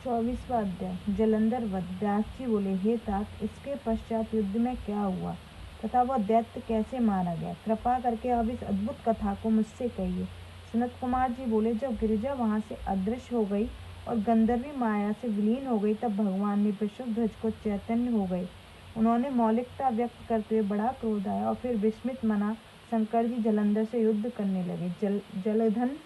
24वां अध्याय। जलंधर वध। व्यास जी बोले, हे तात, इसके पश्चात युद्ध में क्या हुआ तथा वह दैत्य कैसे मारा गया? कृपा करके अब इस अद्भुत कथा को मुझसे कहिए। सनत कुमार जी बोले, जब गिरिजा वहां से अदृश्य हो गई और गंधर्वी माया से विलीन हो गई, तब भगवान ने वृषभध्वज को चैतन्य हो गए। उन्होंने मौलिकता व्यक्त करते हुए बड़ा क्रोध आया और फिर विस्मित मना शंकर जी जलंधर से युद्ध करने लगे। जलधन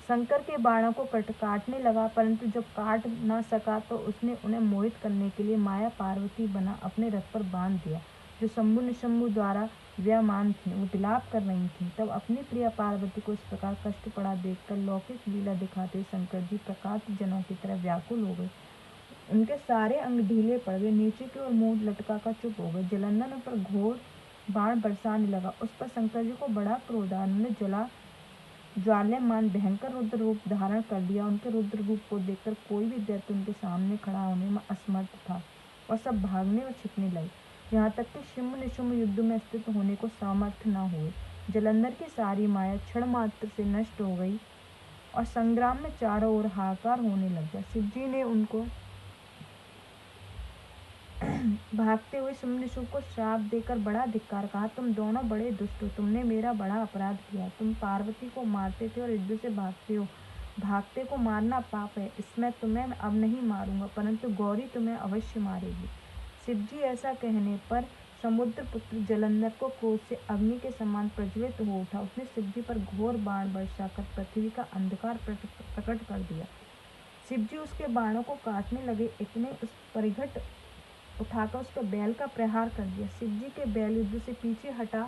शंकर के बाणों को काटने लगा, परंतु जब काट न सका तो उसने उन्हें मोहित करने के लिए माया पार्वती बना अपने रथ पर बांध दिया, जो शंभु निशंभु द्वारा व्यमान थी। वो विलाप कर रही थी। तब अपनी प्रिया पार्वती को इस प्रकार कष्ट पड़ा देखकर लौकिक लीला दिखाते शंकर जी प्रकाश जनों की तरह व्याकुल हो गए। उनके सारे अंग ढीले पड़ गए, नीचे की ओर मुंह लटका कर चुप हो गए। जलंधर उन पर घोर बाण बरसाने लगा। उस पर शंकर जी को बड़ा क्रोध आया। उन्होंने ज्वाल्यमान भयंकर रुद्र रूप धारण कर लिया। उनके रुद्र रूप को देखकर कोई भी दैत्य उनके सामने खड़ा होने में असमर्थ था और सब भागने और छिपने लगे, यहाँ तक कि शुंभ निशुंभ युद्ध में स्थित होने को सामर्थ्य न हुए। जलंधर की सारी माया क्षण मात्र से नष्ट हो गई और संग्राम में चारों ओर हाहाकार होने लग गया। शिव जी ने उनको भागते हुए शुंभ निशुंभ को श्राप देकर बड़ा धिक्कार कहा, तुम दोनों बड़े दुष्ट हो, तुमने मेरा बड़ा अपराध किया। तुम पार्वती को मारते थे और युद्ध से भागते हो। भागते को मारना पाप है, इसमें तुम्हें अब नहीं मारूंगा, परंतु गौरी तुम्हें अवश्य मारेगी। शिव जी ऐसा कहने पर समुद्र पुत्र जलंधर को क्रोध से अग्नि के समान प्रज्वलित हो उठा। उसने शिव जी पर घोर बाण बरसा कर पृथ्वी का अंधकार प्रकट कर दिया। शिव जी उसके बाणों को काटने लगे। इतने उस परिघट उठाकर उस पर बैल का प्रहार कर दिया। शिव जी के बैल युद्ध से पीछे हटा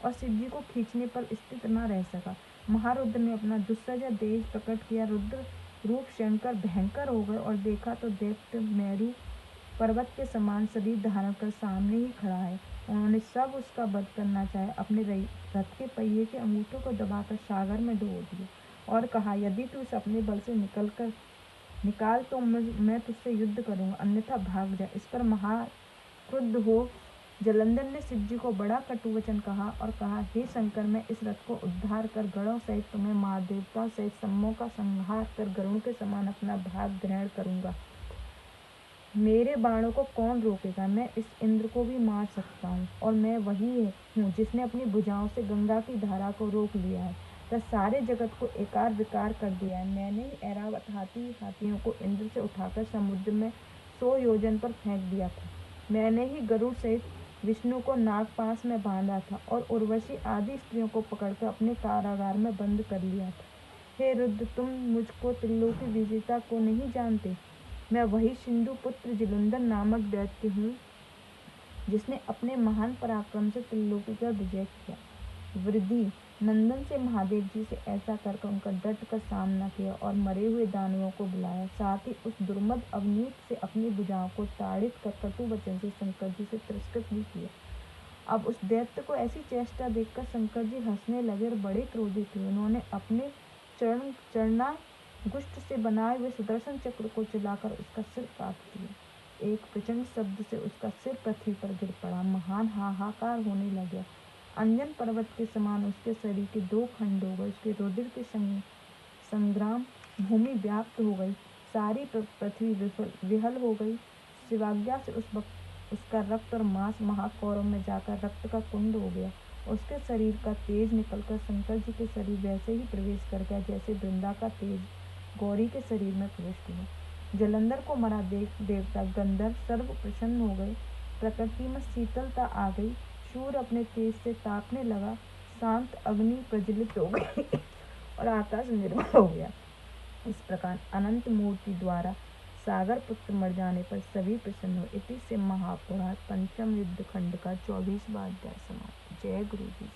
और शिव जी को खींचने पर स्थित न रह सका। महारुद्र ने अपना दुस्सजा तेज प्रकट किया। रुद्र रूप शंकर भयंकर हो गए और देखा तो दैत्य मेरु पर्वत के समान शरीर धारण कर सामने ही खड़ा है। उन्होंने सब उसका वध करना चाहे। अपने रथ के पहिए के अंगूठों को दबाकर सागर में डुबो दिया और कहा, यदि तू इस अपने बल से निकाल तो मैं तुझसे युद्ध करूंगा, अन्यथा भाग जा। इस पर महाक्रुद्ध हो जलंधर ने शिव जी को बड़ा कटु वचन कहा और कहा, हे शंकर, मैं इस रथ को उद्धार कर गणों सहित तुम्हें महादेवता सहित सम्मोह का संहार कर गरुण के समान अपना भाग ग्रहण करूंगा। मेरे बाणों को कौन रोकेगा? मैं इस इंद्र को भी मार सकता हूँ और मैं वही हूँ जिसने अपनी भुजाओं से गंगा की धारा को रोक लिया है, तथा सारे जगत को एकार विकार कर दिया है। मैंने ही ऐरावत हाथियों को इंद्र से उठाकर समुद्र में 100 योजन पर फेंक दिया था। मैंने ही गरुड़ सहित विष्णु को नागपाश में बांधा था और उर्वशी आदि स्त्रियों को पकड़कर अपने कारागार में बंद कर लिया था। हे रुद्र, तुम मुझको त्रिलोकी विजेता को नहीं जानते। मैं वही सिंधु पुत्र जलंधर नामक दैत्य हूँ जिसने अपने महान पराक्रम से त्रिलोकी का विजय किया। वृद्धि नंदन से महादेव जी से ऐसा करके उनका डट कर सामना किया और मरे हुए दानवों को बुलाया। साथ ही उस दुर्मद अवनीत से अपनी भुजाओं को ताड़ित कर कटु वचन से शंकर जी से तिरस्कृत भी किया। अब उस दैत्य को ऐसी चेष्टा देखकर शंकर जी हंसने लगे और बड़े क्रोधित हुए। उन्होंने अपने चरणागुष्ठ से बनाए हुए सुदर्शन चक्र को चलाकर उसका सिर काट दिया। एक प्रचंड शब्द से उसका सिर पृथ्वी पर गिर पड़ा। महान हाहाकार होने लगा। अंजन पर्वत के समान उसके शरीर के 2 खंड हो गए। उसके रुधिर के संग्राम भूमि व्याप्त हो गई। सारी पृथ्वी विहल हो गई। शिवाज्ञा से उसका रक्त और मांस महाकौरव में जाकर रक्त का कुंड हो गया। उसके शरीर का तेज निकलकर शंकर जी के शरीर वैसे ही प्रवेश कर गया जैसे वृंदा का तेज गौरी के शरीर में प्रविष्ट हुआ। जलंधर को मरा देख देवता गंधर्व सर्व प्रसन्न हो गए। प्रकृति में शीतलता आ गई। सूर्य अपने तेज से तापने लगा। शांत अग्नि प्रज्वलित हो गई और आकाश निर्मल हो गया। इस प्रकार अनंत मूर्ति द्वारा सागर पुत्र मर जाने पर सभी प्रसन्न हुए। इति से महापुराण पंचम युद्ध खंड का 24वां अध्याय समाप्त। जय गुरु जी।